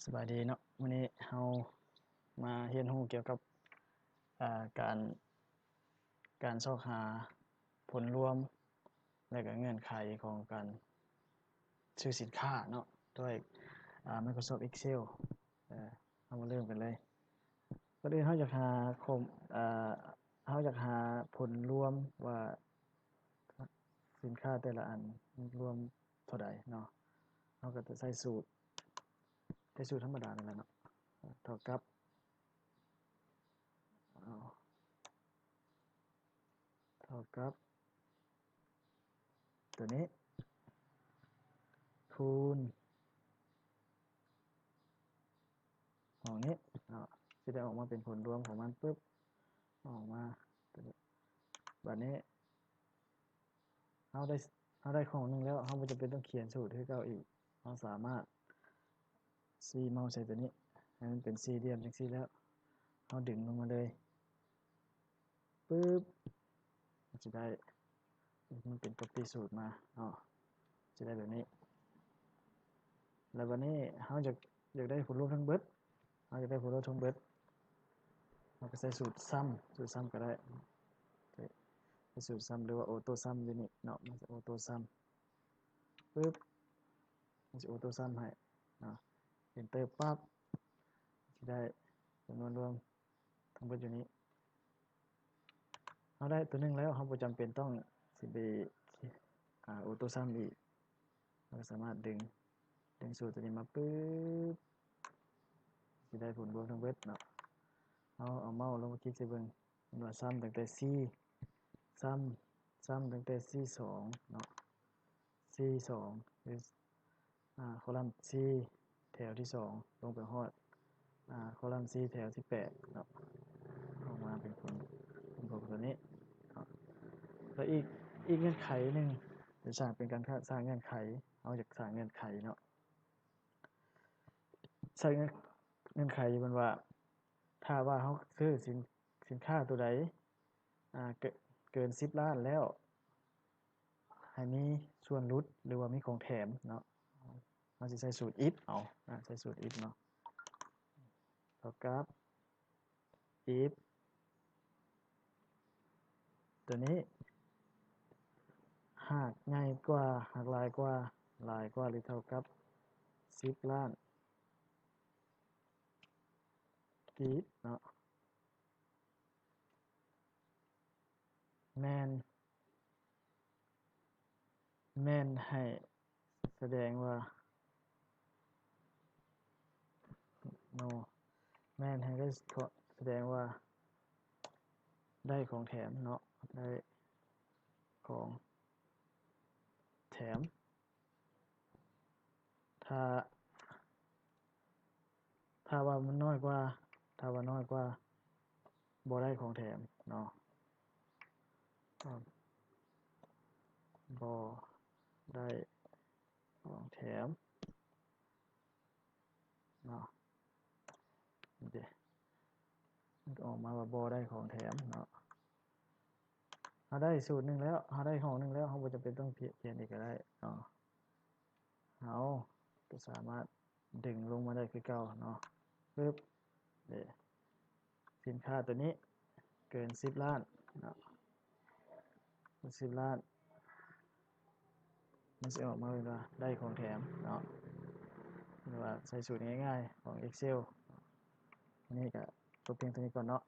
สบายดีเนาะวันนี้เรามาเรียนรู้เกี่ยวกับอ่าการการซอกหาผลรวมและก็เงื่อนไขของการซื้อสินค้าเนาะด้วยMicrosoft Excel เรามาเริ่มกันเลยก่อนอื่นเราอยากหาคมอ่าเราอยากหาผลรวมว่าสินค้าแต่ละอันรวมเท่าใดเนาะเราก็จะใช้สูตรธรรมดานั่นแหละเนาะเท่ากับเอาเท่ากับตัวนี้คูณของนี้จะได้ออกมาเป็นผลรวมของมันปุ๊บออกมาตัวนี้แบบนี้เราได้ของหนึ่งแล้วเราไม่จำเป็นต้องเขียนสูตรให้เก่าอีกเราสามารถซีเมาส์ใส่ตัวนี้ให้มันเป็นสี่เหลี่ยมจังซี่แล้วเราดึงลงมาเลยปุ๊บมันจะได้มันเป็น copy สูตรมาจะได้แบบนี้แล้ววันนี้เราอยากได้ผลรวมทั้งเบิดเราอยากได้ผลรวมทั้งเบิดเราก็ใช้สูตรซ้ำก็ได้สูตรซ้ำหรือว่าออโต้ซ้ำอยู่นี่เนาะมันจะออโต้ซ้ำปุ๊บมันจะออโต้ซ้ำให้Enter ปั๊บจะได้จำนวนรวมทั้งหมดอยู่นี้เราได้ตัวหนึ่งแล้วเราบ่จำเป็นต้องสิไปออโต้ซัมอีกเราสามารถดึงสูตรตัวนี้มาปึ๊บจะได้ผลรวมทั้งเบิดเนาะเอาเมาส์ลงมาคลิกใส่เบิ่งมันว่าซ้ำตั้งแต่4ซ้ำตั้งแต่42เนาะ42หรือคอลัมน์4แถวที่2ลงไปฮอดคอลัมน์4แถวที่8เนาะออกมาเป็นผลตัวนี้แล้วอีกเงื่อนไขหนึ่งจะสร้างเป็นการสร้างเงื่อนไขเอาจากสร้างเงื่อนไขเนาะใช้เงื่อนไขมันว่าถ้าว่าเขาซื้อสินค้าตัวใดเกิน10ล้านแล้วให้มีส่วนลดหรือว่ามีของแถมเนาะเราจะใช้สูตร if เอาใช้สูตร if เนาะเท่ากับ if ตัวนี้หากง่ายกว่าหากหลายกว่าหรือเท่ากับ10ล้านกีบเนาะแม่นให้แสดงว่า no แม่นให้ก็แสดงว่าได้ของแถมเนาะได้ของแถมถ้าว่ามันน้อยกว่าถ้าว่าน้อยกว่าบ่ได้ของแถมเนาะบ่ได้ของแถมเนาะเดี๋ยวมันออกมาว่าบ่ได้ของแถมเนาะเราได้สูตรหนึ่งแล้วเราได้ของหนึ่งแล้วเราบ่จำเป็นต้องเขียนอีกก็ได้เนาะเราก็สามารถดึงลงมาได้คือเก่าเนาะปึ๊บเดี๋ยวสินค้าตัวนี้เกิน10ล้านเนาะ10ล้านมันจะออกมาเป็นว่าได้ของแถมเนาะหรือว่าใช้สูตรง่ายๆของ Excel อันนี้ก็จบเพียงเท่านี้ก่อนเนาะ